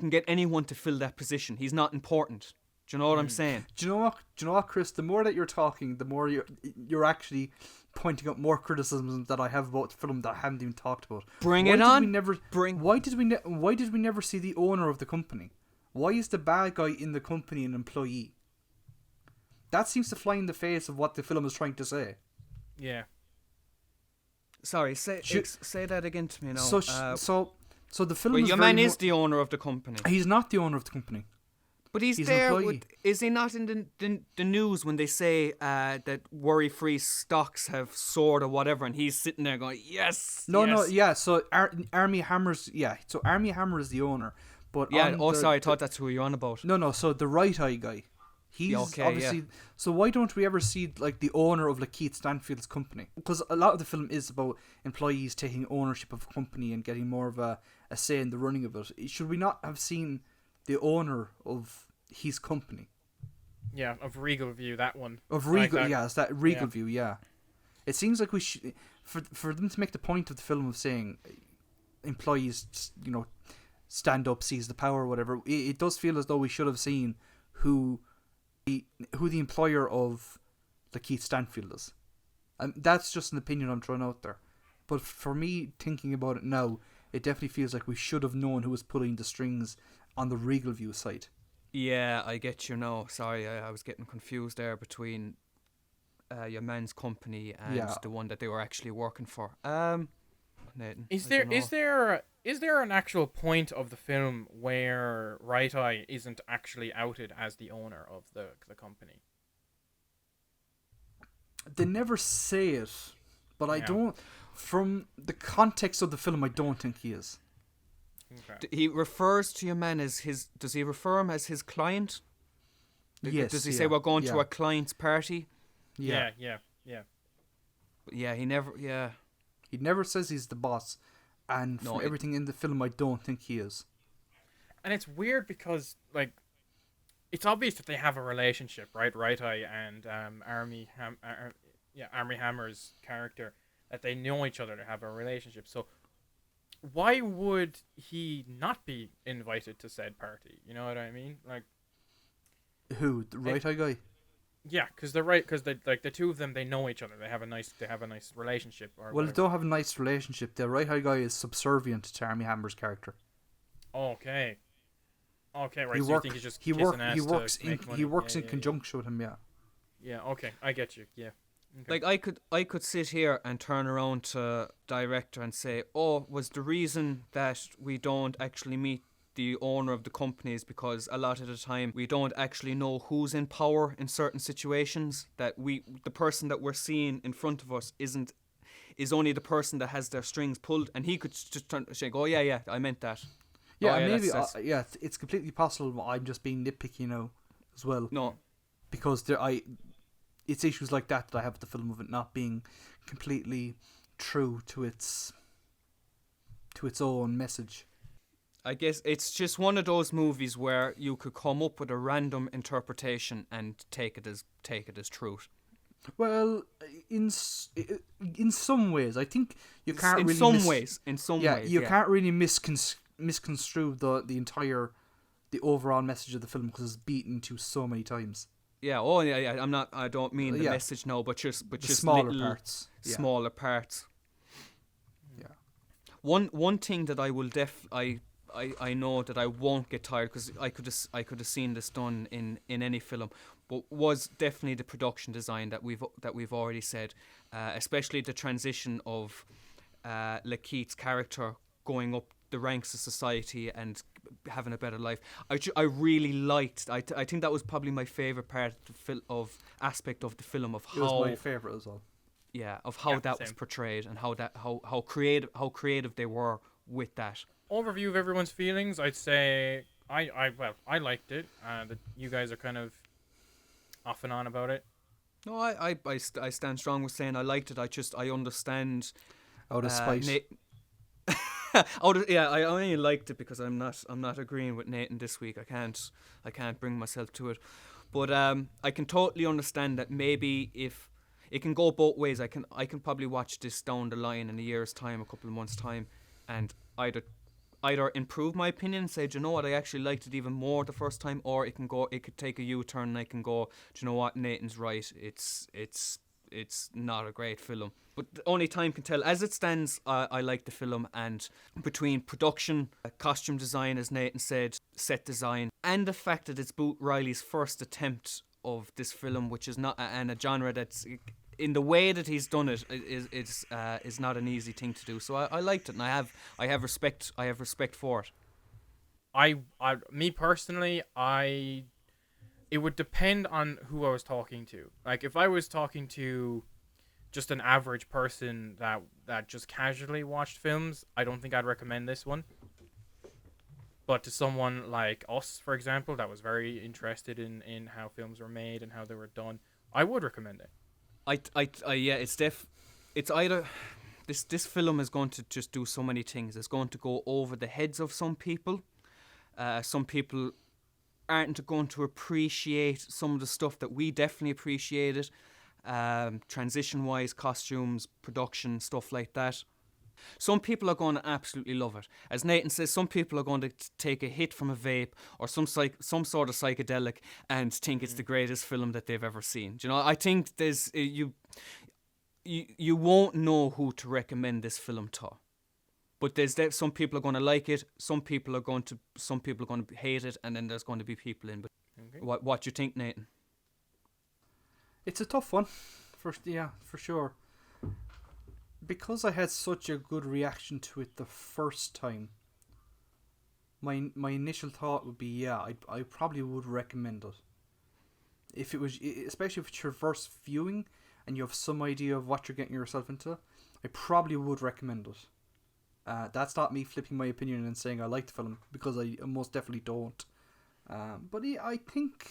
get anyone to fill that position. He's not important. Do you know what I'm saying? Do you know what, Chris? The more that you're talking, the more you're actually pointing out more criticisms that I have about the film that I haven't even talked about. Bring it on. Why did we never see the owner of the company? Why is the bad guy in the company an employee? That seems to fly in the face of what the film is trying to say. Yeah. Sorry, say that again to me now. So the film. Well, your man is the owner of the company. He's not the owner of the company. But he's there. Is he not in the news when they say that worry-free stocks have soared or whatever, and he's sitting there going, yes. No. So Army Hammer's. Yeah. So Army Hammer is the owner. But yeah. Sorry. I thought that's who you're on about. No. So the Right Eye guy. He's obviously. Yeah. So why don't we ever see like the owner of Lakeith Stanfield's company? Because a lot of the film is about employees taking ownership of a company and getting more of a say in the running of it. Should we not have seen the owner of his company? Yeah, of Regal View, that one. Of Regal, it's that Regal View. Yeah, it seems like we should for them to make the point of the film of saying employees, stand up, seize the power, or whatever. It does feel as though we should have seen who the employer of Lakeith Stanfield is. And that's just an opinion I'm throwing out there. But for me, thinking about it now, it definitely feels like we should have known who was pulling the strings on the Regal View side. Yeah, I get you now. Sorry, I was getting confused there between your man's company and the one that they were actually working for. Nathan, is there an actual point of the film where Right Eye isn't actually outed as the owner of the company? They never say it, but I don't. From the context of the film, I don't think he is. Okay. He refers to your man as his. Does he refer him as his client? Yes. Does he say we're going to a client's party? Yeah. Yeah, he never. Yeah. He never says he's the boss, and from everything in the film, I don't think he is. And it's weird because, like, it's obvious that they have a relationship, right? Right Eye and Army Hammer's character, that they know each other, to have a relationship. So why would he not be invited to said party? You know what I mean? Like, Who, the Right Eye guy? yeah, because they're right. Because they, like, the two of them, they know each other. They have a nice relationship. Or Well, they whatever. don't have a nice relationship. The Right Eye guy is subservient to Army Hammer's character. Okay, right. He So you think he's just he kissing ass works to make money? he works Yeah, in yeah, conjunction with him. Yeah. Yeah. Okay, I get you. Yeah. Okay. Like I could sit here and turn around to director and say, "Oh, was the reason that we don't actually meet the owner of the company is because a lot of the time we don't actually know who's in power in certain situations, that the person that we're seeing in front of us is only the person that has their strings pulled," and he could just turn and say, "Oh yeah, I meant that." Yeah, Oh, yeah, maybe. that's- It's completely possible. I'm just being nitpicky now, as well. No, Because it's issues like that I have with the film, of it not being completely true to its own message. I guess it's just one of those movies where you could come up with a random interpretation and take it as truth. Well, in some ways, I think you can't in really some ways, you can't really misconstrue the overall message of the film, because it's beaten to so many times. Yeah. Oh, yeah. I don't mean the Yeah. message now, but just Smaller little parts. Yeah. smaller parts. Yeah. One thing that I will I know that I won't get tired, because I could have seen this done in any film, but was definitely the production design that we've already said, especially the transition of Lakeith's character going up the ranks of society and having a better life. I really liked. I think that was probably my favorite part of aspect of the film, of It was how my favorite as well. yeah, of how Yeah, that was same. portrayed, and how creative they were with that. Overview of everyone's feelings, I'd say I liked it. That you guys are kind of off and on about it. No, I stand strong with saying I liked it. I understand. Out of spite. I only liked it because I'm not agreeing with Nathan this week. I can't bring myself to it, but I can totally understand that maybe if it can go both ways. I can probably watch this down the line in a year's time, a couple of months' time, and either improve my opinion and say, do you know what, I actually liked it even more the first time, or it could take a U-turn and I can go, do you know what, Nathan's right, it's not a great film. But only time can tell. As it stands, I like the film, and between production, costume design, as Nathan said, set design, and the fact that it's Boots Riley's first attempt of this film, which is not and a genre that's, in the way that he's done it, is not an easy thing to do. So I liked it, and I have respect for it. Me personally, it would depend on who I was talking to. Like, if I was talking to just an average person that just casually watched films, I don't think I'd recommend this one. But to someone like us, for example, that was very interested in how films were made and how they were done, I would recommend it. It's either this film is going to just do so many things. It's going to go over the heads of some people. Some people aren't going to appreciate some of the stuff that we definitely appreciated. Transition-wise, costumes, production, stuff like that. Some people are going to absolutely love it. As Nathan says, some people are going to take a hit from a vape or some sort of psychedelic and think it's the greatest film that they've ever seen. Do you know, I think there's you won't know who to recommend this film to. But some people are going to like it, some people are going to hate it, and then there's going to be people in. But Okay. what do you think, Nathan? It's a tough one, for sure. Because I had such a good reaction to it the first time, my initial thought would be, I probably would recommend it. If it was, especially if it's your first viewing and you have some idea of what you're getting yourself into, I probably would recommend it. That's not me flipping my opinion and saying I like the film, because I most definitely don't. But I think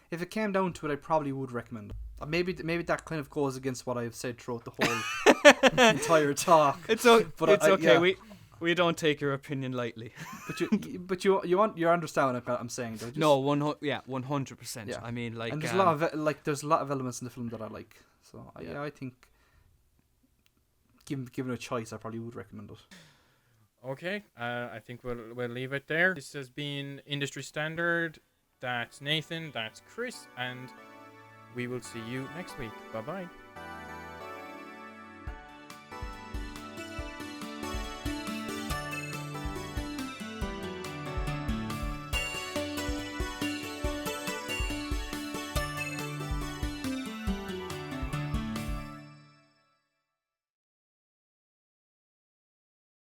if it came down to it, I probably would recommend it. Maybe that kind of goes against what I've said throughout the whole entire talk. It's okay. Yeah. We don't take your opinion lightly. But you understand what I'm saying, though. No, 100%. Yeah. I mean, like, And there's a lot of elements in the film that I like. So I think, given a choice, I probably would recommend it. Okay, I think we'll leave it there. This has been Industry Standard. That's Nathan, that's Chris, and we will see you next week. Bye-bye.